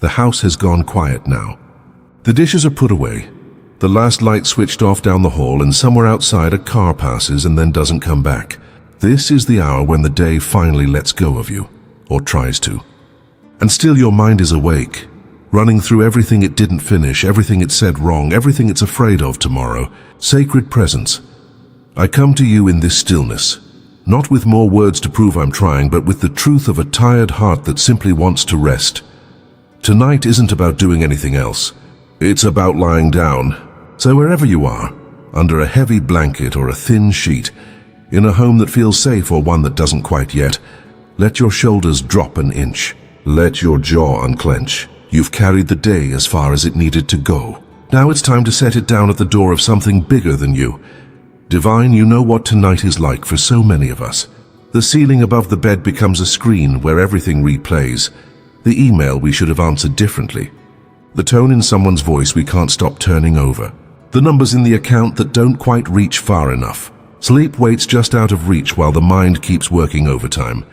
The house has gone quiet now. The dishes are put away. The last light switched off down the hall, and somewhere outside a car passes and then doesn't come back. This is the hour when the day finally lets go of you, or tries to. And still your mind is awake, running through everything it didn't finish, everything it said wrong, everything it's afraid of tomorrow. Sacred presence, I come to you in this stillness, not with more words to prove I'm trying, but with the truth of a tired heart that simply wants to rest. Tonight isn't about doing anything else. It's about lying down. So wherever you are, under a heavy blanket or a thin sheet, in a home that feels safe or one that doesn't quite yet, let your shoulders drop an inch. Let your jaw unclench. You've carried the day as far as it needed to go. Now it's time to set it down at the door of something bigger than you. Divine, you know what tonight is like for so many of us. The ceiling above the bed becomes a screen where everything replays. The email we should have answered differently. The tone in someone's voice we can't stop turning over. The numbers in the account that don't quite reach far enough. Sleep waits just out of reach while the mind keeps working overtime,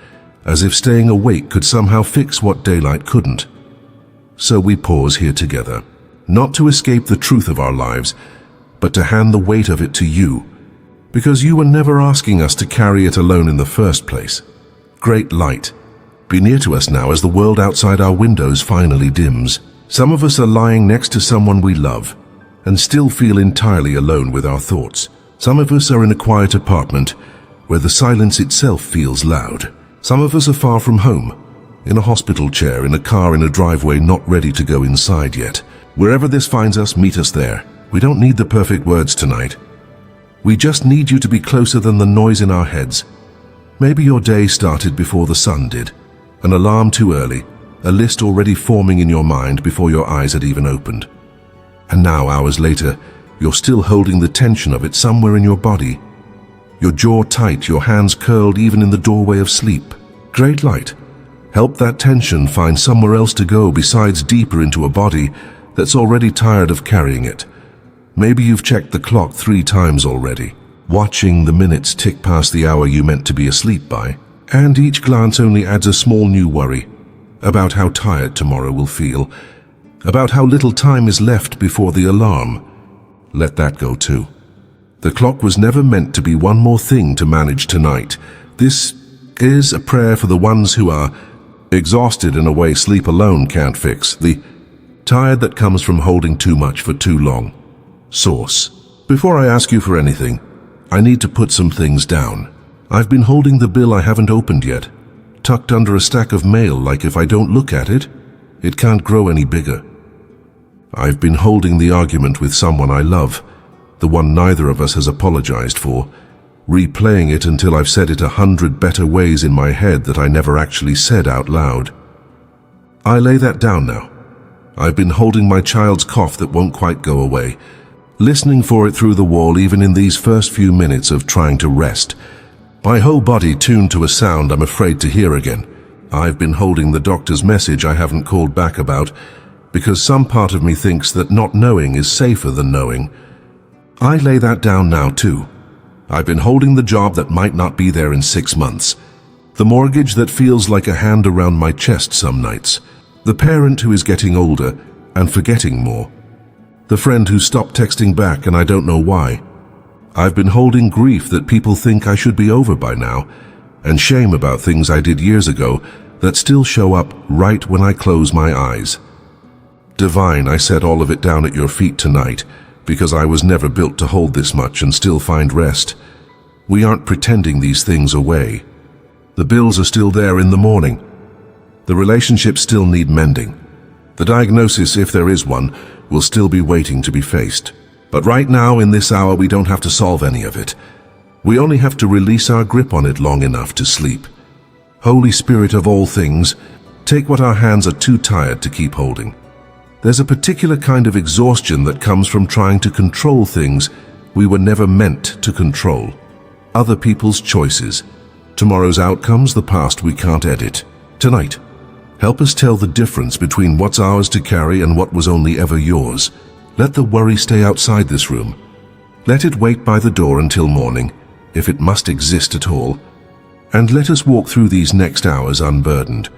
as if staying awake could somehow fix what daylight couldn't. So we pause here together, not to escape the truth of our lives, but to hand the weight of it to you, because you were never asking us to carry it alone in the first place. Great light, be near to us now as the world outside our windows finally dims. Some of us are lying next to someone we love, and still feel entirely alone with our thoughts. Some of us are in a quiet apartment where the silence itself feels loud. Some of us are far from home, in a hospital chair, in a car, in a driveway, not ready to go inside yet. Wherever this finds us, meet us there. We don't need the perfect words tonight. We just need you to be closer than the noise in our heads. Maybe your day started before the sun did. An alarm too early, a list already forming in your mind before your eyes had even opened. And now, hours later, you're still holding the tension of it somewhere in your body. Your jaw tight, your hands curled even in the doorway of sleep. Great light, help that tension find somewhere else to go besides deeper into a body that's already tired of carrying it. Maybe you've checked the clock 3 times already, watching the minutes tick past the hour you meant to be asleep by. And each glance only adds a small new worry about how tired tomorrow will feel, about how little time is left before the alarm. Let that go too. The clock was never meant to be one more thing to manage tonight. This is a prayer for the ones who are exhausted in a way sleep alone can't fix, the tired that comes from holding too much for too long. Source. Before I ask you for anything, I need to put some things down. I've been holding the bill I haven't opened yet, tucked under a stack of mail, like if I don't look at it, it can't grow any bigger. I've been holding the argument with someone I love, the one neither of us has apologized for, replaying it until I've said it 100 better ways in my head that I never actually said out loud. I lay that down now. I've been holding my child's cough that won't quite go away, listening for it through the wall even in these first few minutes of trying to rest. My whole body tuned to a sound I'm afraid to hear again. I've been holding the doctor's message I haven't called back about, because some part of me thinks that not knowing is safer than knowing. I lay that down now too. I've been holding the job that might not be there in 6 months, the mortgage that feels like a hand around my chest some nights, the parent who is getting older and forgetting more, the friend who stopped texting back and I don't know why. I've been holding grief that people think I should be over by now, and shame about things I did years ago that still show up right when I close my eyes. Divine, I set all of it down at your feet tonight, because I was never built to hold this much and still find rest. We aren't pretending these things away. The bills are still there in the morning. The relationships still need mending. The diagnosis, if there is one, will still be waiting to be faced. But right now, in this hour, we don't have to solve any of it. We only have to release our grip on it long enough to sleep. Holy Spirit of all things, take what our hands are too tired to keep holding. There's a particular kind of exhaustion that comes from trying to control things we were never meant to control. Other people's choices, tomorrow's outcomes, the past we can't edit. Tonight, help us tell the difference between what's ours to carry and what was only ever yours. Let the worry stay outside this room. Let it wait by the door until morning, if it must exist at all. And let us walk through these next hours unburdened,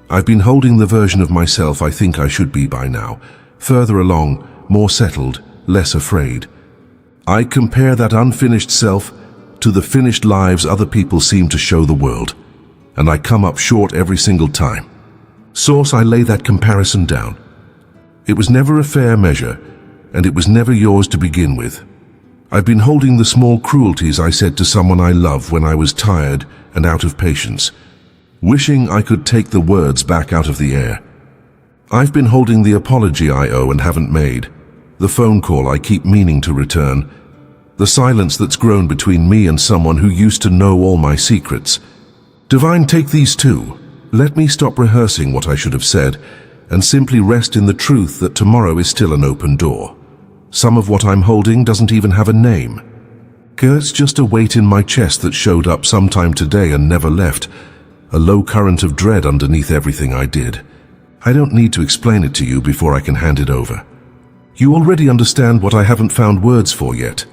I've been holding the version of myself I think I should be by now, further along, more settled, less afraid. I compare that unfinished self to the finished lives other people seem to show the world, and I come up short every single time. Source, I lay that comparison down. It was never a fair measure, and it was never yours to begin with. I've been holding the small cruelties I said to someone I love when I was tired and out of patience, wishing I could take the words back out of the air. I've been holding the apology I owe and haven't made, the phone call I keep meaning to return, the silence that's grown between me and someone who used to know all my secrets. Divine, take these too. Let me stop rehearsing what I should have said and simply rest in the truth that tomorrow is still an open door. Some of what I'm holding doesn't even have a name. It's just a weight in my chest that showed up sometime today and never left, a low current of dread underneath everything I did. I don't need to explain it to you before I can hand it over. You already understand what I haven't found words for yet.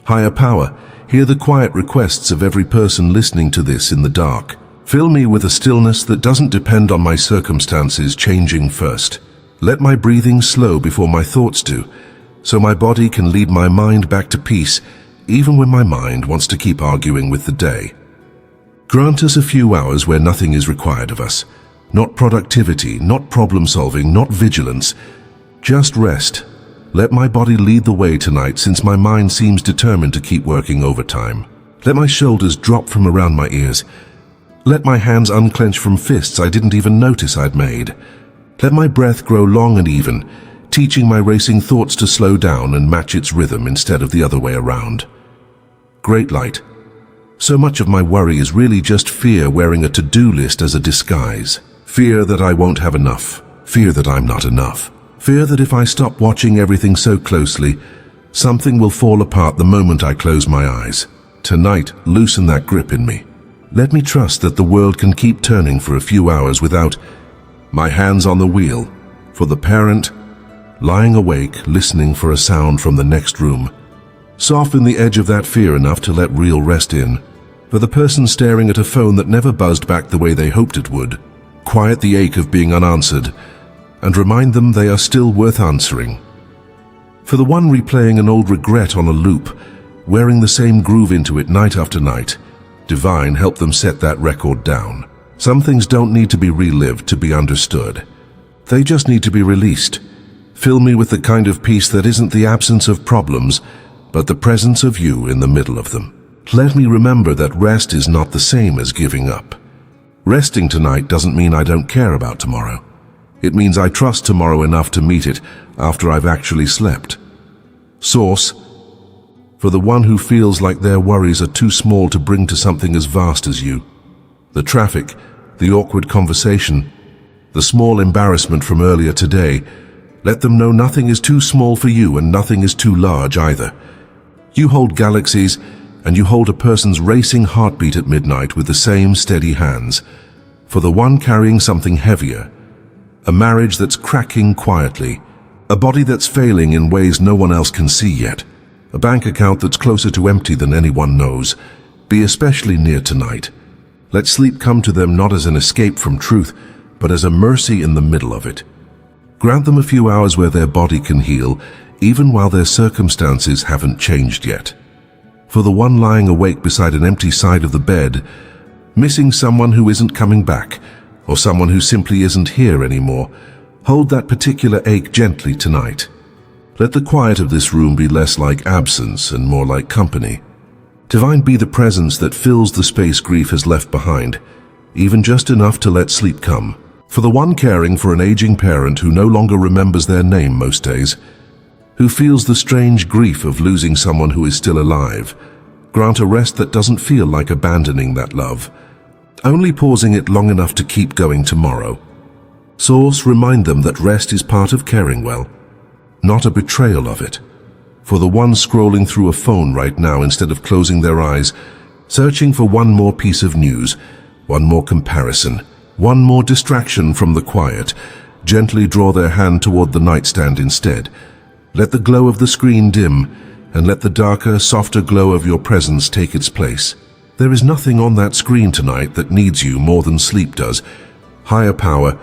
Higher power, hear the quiet requests of every person listening to this in the dark. Fill me with a stillness that doesn't depend on my circumstances changing first. Let my breathing slow before my thoughts do, so my body can lead my mind back to peace, even when my mind wants to keep arguing with the day. Grant us a few hours where nothing is required of us. Not productivity, not problem solving, not vigilance. Just rest. Let my body lead the way tonight since my mind seems determined to keep working overtime. Let my shoulders drop from around my ears. Let my hands unclench from fists I didn't even notice I'd made. Let my breath grow long and even, teaching my racing thoughts to slow down and match its rhythm instead of the other way around. Great light. So much of my worry is really just fear wearing a to-do list as a disguise. Fear that I won't have enough. Fear that I'm not enough. Fear that if I stop watching everything so closely, something will fall apart the moment I close my eyes. Tonight, loosen that grip in me. Let me trust that the world can keep turning for a few hours without my hands on the wheel. For the parent, lying awake, listening for a sound from the next room. Soften the edge of that fear enough to let real rest in. For the person staring at a phone that never buzzed back the way they hoped it would. Quiet the ache of being unanswered, and remind them they are still worth answering. For the one replaying an old regret on a loop, wearing the same groove into it night after night, Divine, help them set that record down. Some things don't need to be relived to be understood. They just need to be released. Fill me with the kind of peace that isn't the absence of problems, but the presence of you in the middle of them. Let me remember that rest is not the same as giving up. Resting tonight doesn't mean I don't care about tomorrow. It means I trust tomorrow enough to meet it after I've actually slept. Source, for the one who feels like their worries are too small to bring to something as vast as you. The traffic, the awkward conversation, the small embarrassment from earlier today, let them know nothing is too small for you and nothing is too large either. You hold galaxies, and you hold a person's racing heartbeat at midnight with the same steady hands. For the one carrying something heavier, a marriage that's cracking quietly, a body that's failing in ways no one else can see yet, a bank account that's closer to empty than anyone knows, be especially near tonight. Let sleep come to them not as an escape from truth, but as a mercy in the middle of it. Grant them a few hours where their body can heal, even while their circumstances haven't changed yet. For the one lying awake beside an empty side of the bed, missing someone who isn't coming back, or someone who simply isn't here anymore, hold that particular ache gently tonight. Let the quiet of this room be less like absence and more like company. Divine, be the presence that fills the space grief has left behind, even just enough to let sleep come. For the one caring for an aging parent who no longer remembers their name most days, who feels the strange grief of losing someone who is still alive, grant a rest that doesn't feel like abandoning that love, only pausing it long enough to keep going tomorrow. Source, remind them that rest is part of caring well, not a betrayal of it. For the one scrolling through a phone right now instead of closing their eyes, searching for one more piece of news, one more comparison, one more distraction from the quiet, gently draw their hand toward the nightstand instead. Let the glow of the screen dim, and let the darker, softer glow of your presence take its place. There is nothing on that screen tonight that needs you more than sleep does. higher power,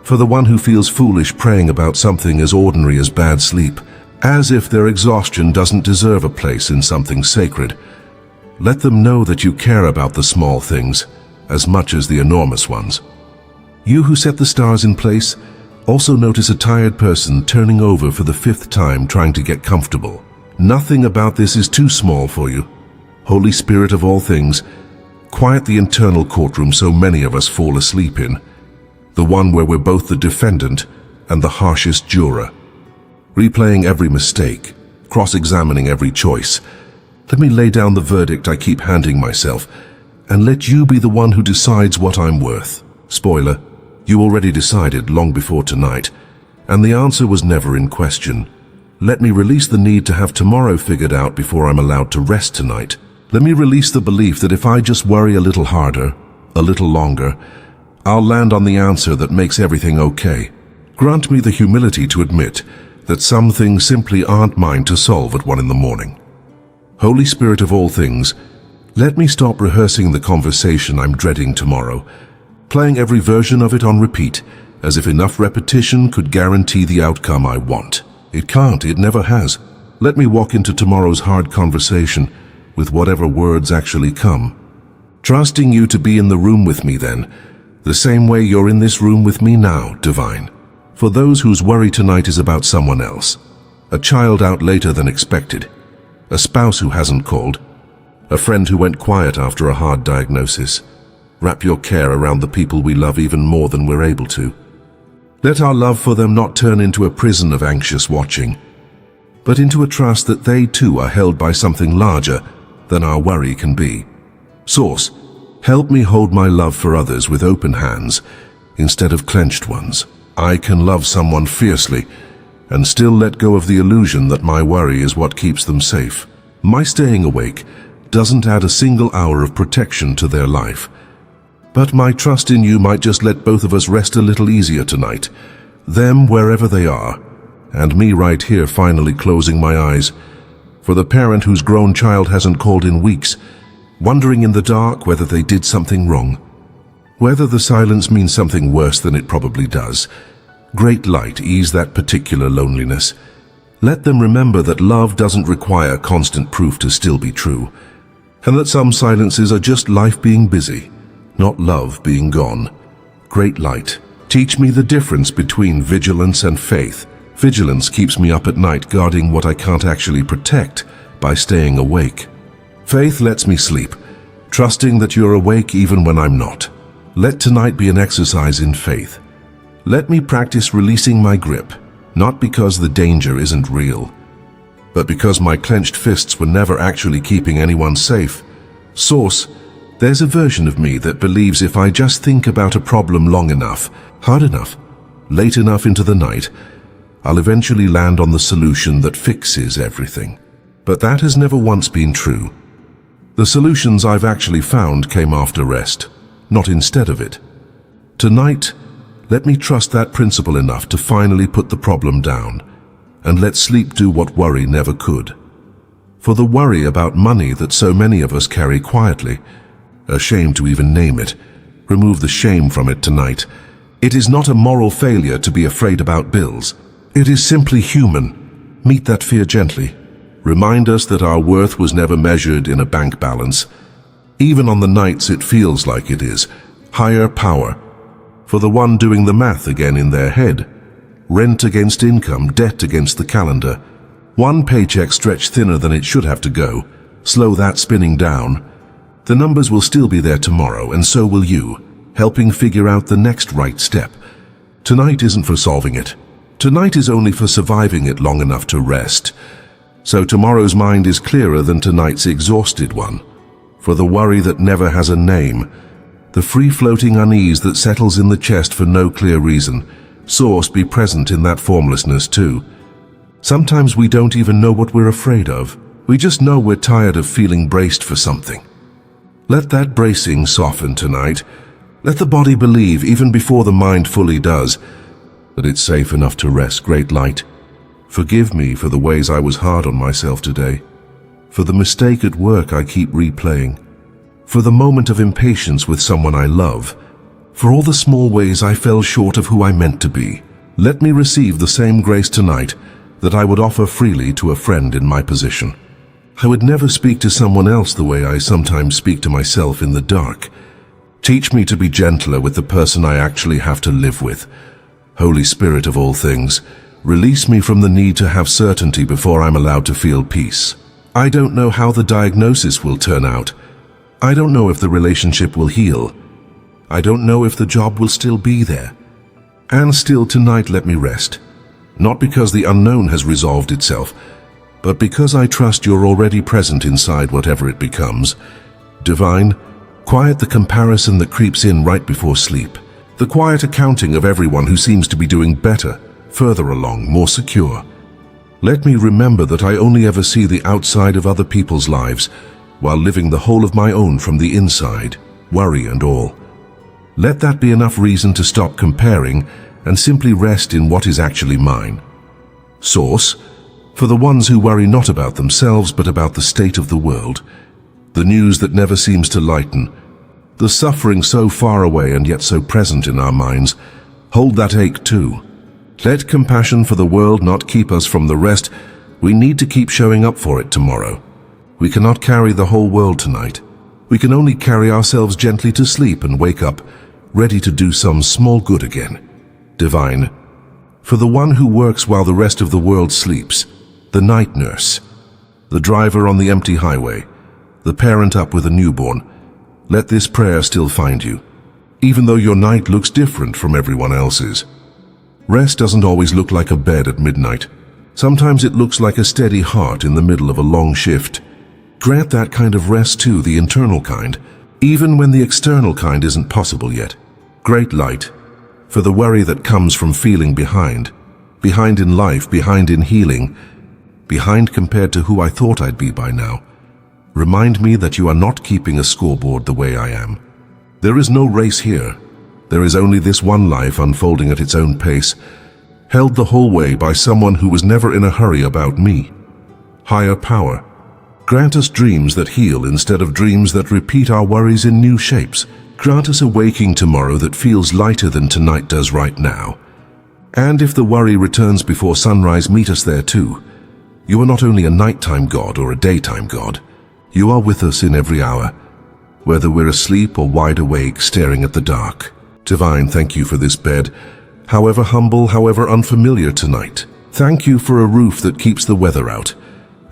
for the one who feels foolish praying about something as ordinary as bad sleep, as if their exhaustion doesn't deserve a place in something sacred. Let them know that you care about the small things as much as the enormous ones. You who set the stars in place, also notice a tired person turning over for the 5th time trying to get comfortable. Nothing about this is too small for you. Holy Spirit of all things, quiet the internal courtroom so many of us fall asleep in, the one where we're both the defendant and the harshest juror. Replaying every mistake, cross-examining every choice. Let me lay down the verdict I keep handing myself, and let you be the one who decides what I'm worth. Spoiler, you already decided long before tonight, and the answer was never in question. Let me release the need to have tomorrow figured out before I'm allowed to rest tonight. Let me release the belief that if I just worry a little harder, a little longer, I'll land on the answer that makes everything okay. Grant me the humility to admit that some things simply aren't mine to solve at 1 in the morning. Holy Spirit of all things, let me stop rehearsing the conversation I'm dreading tomorrow, playing every version of it on repeat, as if enough repetition could guarantee the outcome I want. It can't, it never has. Let me walk into tomorrow's hard conversation with whatever words actually come. Trusting you to be in the room with me then, the same way you're in this room with me now, Divine. For those whose worry tonight is about someone else, a child out later than expected, a spouse who hasn't called, a friend who went quiet after a hard diagnosis. Wrap your care around the people we love even more than we're able to. Let our love for them not turn into a prison of anxious watching, but into a trust that they too are held by something larger than our worry can be. Source, help me hold my love for others with open hands instead of clenched ones. I can love someone fiercely and still let go of the illusion that my worry is what keeps them safe. My staying awake doesn't add a single hour of protection to their life. But my trust in you might just let both of us rest a little easier tonight. Them wherever they are, and me right here finally closing my eyes. For the parent whose grown child hasn't called in weeks, wondering in the dark whether they did something wrong. Whether the silence means something worse than it probably does. Great light, ease that particular loneliness. Let them remember that love doesn't require constant proof to still be true, and that some silences are just life being busy, not love being gone. Great light, teach me the difference between vigilance and faith. Vigilance keeps me up at night guarding what I can't actually protect by staying awake. Faith lets me sleep, trusting that you're awake even when I'm not. Let tonight be an exercise in faith. Let me practice releasing my grip, not because the danger isn't real, but because my clenched fists were never actually keeping anyone safe. Source, there's a version of me that believes if I just think about a problem long enough, hard enough, late enough into the night, I'll eventually land on the solution that fixes everything. But that has never once been true. The solutions I've actually found came after rest, not instead of it. Tonight, let me trust that principle enough to finally put the problem down, and let sleep do what worry never could. For the worry about money that so many of us carry quietly, ashamed to even name it, remove the shame from it tonight. It is not a moral failure to be afraid about bills. It is simply human. Meet that fear gently. Remind us that our worth was never measured in a bank balance. Even on the nights it feels like it is. Higher power. For the one doing the math again in their head. Rent against income, debt against the calendar. One paycheck stretched thinner than it should have to go. Slow that spinning down. The numbers will still be there tomorrow, and so will you, helping figure out the next right step. Tonight isn't for solving it. Tonight is only for surviving it long enough to rest. So tomorrow's mind is clearer than tonight's exhausted one. For the worry that never has a name, the free-floating unease that settles in the chest for no clear reason, Source, be present in that formlessness too. Sometimes we don't even know what we're afraid of. We just know we're tired of feeling braced for something. Let that bracing soften tonight. Let the body believe, even before the mind fully does, that it's safe enough to rest. Great light, forgive me for the ways I was hard on myself today, for the mistake at work I keep replaying, for the moment of impatience with someone I love, for all the small ways I fell short of who I meant to be. Let me receive the same grace tonight that I would offer freely to a friend in my position. I would never speak to someone else the way I sometimes speak to myself in the dark. Teach me to be gentler with the person I actually have to live with. Holy Spirit of all things, release me from the need to have certainty before I'm allowed to feel peace. I don't know how the diagnosis will turn out. I don't know if the relationship will heal. I don't know if the job will still be there. And still tonight let me rest. Not because the unknown has resolved itself, but because I trust you're already present inside whatever it becomes. Divine, quiet the comparison that creeps in right before sleep. The quiet accounting of everyone who seems to be doing better, further along, more secure. Let me remember that I only ever see the outside of other people's lives, while living the whole of my own from the inside, worry and all. Let that be enough reason to stop comparing and simply rest in what is actually mine. Source, for the ones who worry not about themselves but about the state of the world, the news that never seems to lighten, the suffering so far away and yet so present in our minds, hold that ache too. Let compassion for the world not keep us from the rest. We need to keep showing up for it tomorrow. We cannot carry the whole world tonight. We can only carry ourselves gently to sleep and wake up, ready to do some small good again. Divine, for the one who works while the rest of the world sleeps, the night nurse, the driver on the empty highway, the parent up with a newborn, let this prayer still find you, even though your night looks different from everyone else's. Rest doesn't always look like a bed at midnight. Sometimes it looks like a steady heart in the middle of a long shift. Grant that kind of rest too, the internal kind, even when the external kind isn't possible yet. Great light, for the worry that comes from feeling behind in life, behind in healing, behind compared to who I thought I'd be by now. Remind me that you are not keeping a scoreboard the way I am. There is no race here. There is only this one life unfolding at its own pace, held the whole way by someone who was never in a hurry about me. Higher power, grant us dreams that heal instead of dreams that repeat our worries in new shapes. Grant us a waking tomorrow that feels lighter than tonight does right now. And if the worry returns before sunrise, meet us there too. You are not only a nighttime God or a daytime God. You are with us in every hour, whether we're asleep or wide awake staring at the dark. Divine, thank you for this bed, however humble, however unfamiliar tonight. Thank you for a roof that keeps the weather out,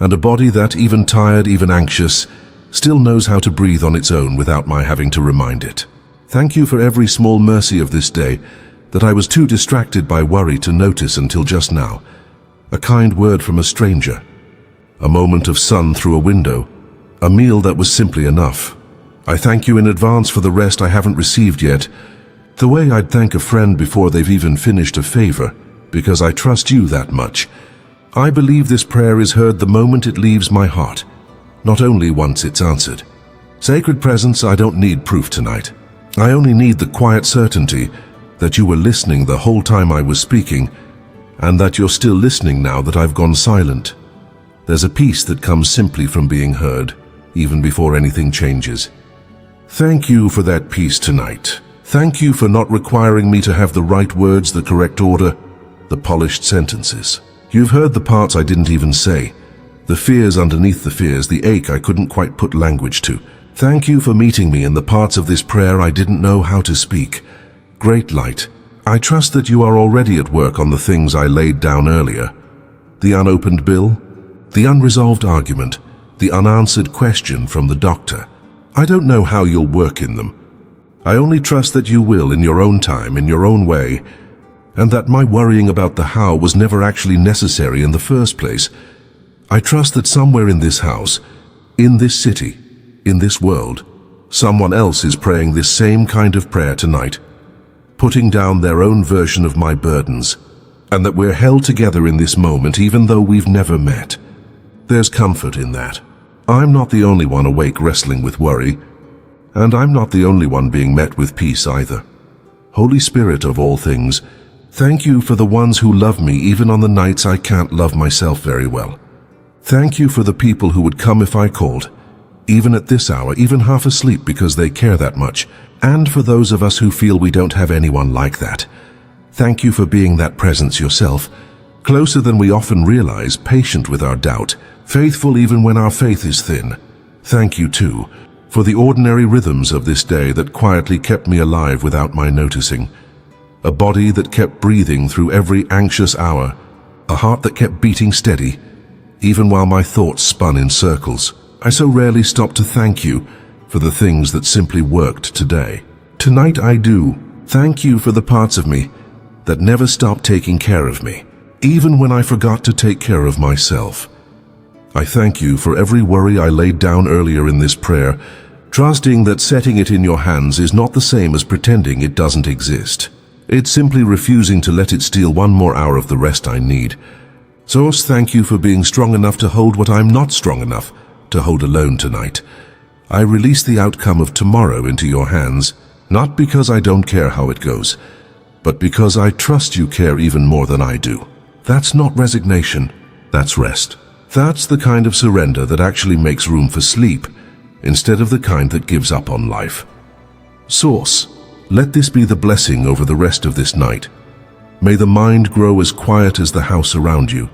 and a body that, even tired, even anxious, still knows how to breathe on its own without my having to remind it. Thank you for every small mercy of this day that I was too distracted by worry to notice until just now. A kind word from a stranger, a moment of sun through a window, a meal that was simply enough. I thank you in advance for the rest I haven't received yet, the way I'd thank a friend before they've even finished a favor, because I trust you that much. I believe this prayer is heard the moment it leaves my heart, not only once it's answered. Sacred Presence, I don't need proof tonight. I only need the quiet certainty that you were listening the whole time I was speaking, and that you're still listening now that I've gone silent. There's a peace that comes simply from being heard, even before anything changes. Thank you for that peace tonight. Thank you for not requiring me to have the right words, the correct order, the polished sentences. You've heard the parts I didn't even say, the fears underneath the fears, the ache I couldn't quite put language to. Thank you for meeting me in the parts of this prayer I didn't know how to speak. Great light, I trust that you are already at work on the things I laid down earlier. The unopened bill, the unresolved argument, the unanswered question from the doctor. I don't know how you'll work in them. I only trust that you will in your own time, in your own way, and that my worrying about the how was never actually necessary in the first place. I trust that somewhere in this house, in this city, in this world, someone else is praying this same kind of prayer tonight, putting down their own version of my burdens, and that we're held together in this moment even though we've never met. There's comfort in that. I'm not the only one awake wrestling with worry, and I'm not the only one being met with peace either. Holy Spirit of all things, thank you for the ones who love me even on the nights I can't love myself very well. Thank you for the people who would come if I called, even at this hour, even half asleep because they care that much, and for those of us who feel we don't have anyone like that. Thank you for being that presence yourself, closer than we often realize, patient with our doubt, faithful even when our faith is thin. Thank you, too, for the ordinary rhythms of this day that quietly kept me alive without my noticing. A body that kept breathing through every anxious hour, a heart that kept beating steady, even while my thoughts spun in circles. I so rarely stop to thank you for the things that simply worked today. Tonight I do. Thank you for the parts of me that never stopped taking care of me, even when I forgot to take care of myself. I thank you for every worry I laid down earlier in this prayer, trusting that setting it in your hands is not the same as pretending it doesn't exist. It's simply refusing to let it steal one more hour of the rest I need. Source, thank you for being strong enough to hold what I'm not strong enough to hold alone tonight. I release the outcome of tomorrow into your hands, not because I don't care how it goes, but because I trust you care even more than I do. That's not resignation, that's rest. That's the kind of surrender that actually makes room for sleep, instead of the kind that gives up on life. Source, let this be the blessing over the rest of this night. May the mind grow as quiet as the house around you.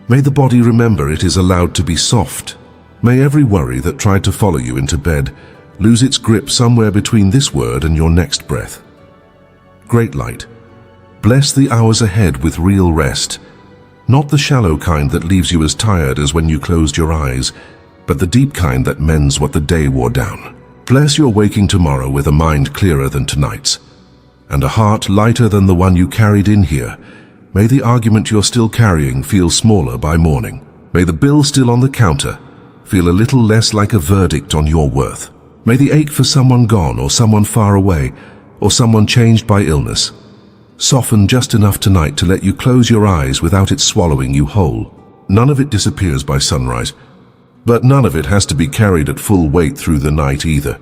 May the body remember it is allowed to be soft. May every worry that tried to follow you into bed lose its grip somewhere between this word and your next breath. Great light, bless the hours ahead with real rest, not the shallow kind that leaves you as tired as when you closed your eyes, but the deep kind that mends what the day wore down. Bless your waking tomorrow with a mind clearer than tonight's, and a heart lighter than the one you carried in here. May the argument you're still carrying feel smaller by morning. May the bill still on the counter feel a little less like a verdict on your worth. May the ache for someone gone or someone far away or someone changed by illness soften just enough tonight to let you close your eyes without it swallowing you whole. None of it disappears by sunrise, but none of it has to be carried at full weight through the night either.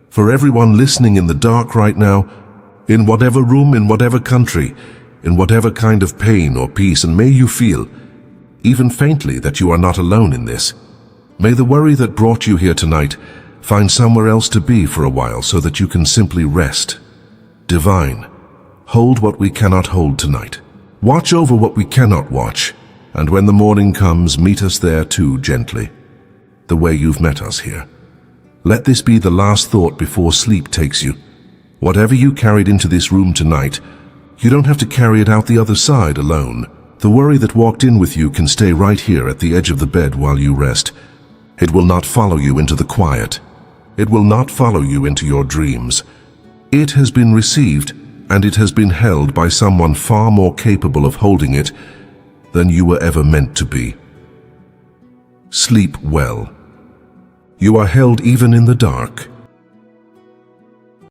For everyone listening in the dark right now, in whatever room, in whatever country, in whatever kind of pain or peace, and may you feel, even faintly, that you are not alone in this. May the worry that brought you here tonight find somewhere else to be for a while so that you can simply rest. Divine, hold what we cannot hold tonight. Watch over what we cannot watch, and when the morning comes, meet us there too gently, the way you've met us here. Let this be the last thought before sleep takes you. Whatever you carried into this room tonight, you don't have to carry it out the other side alone. The worry that walked in with you can stay right here at the edge of the bed while you rest. It will not follow you into the quiet. It will not follow you into your dreams. It has been received, and it has been held by someone far more capable of holding it than you were ever meant to be. Sleep well. You are held even in the dark.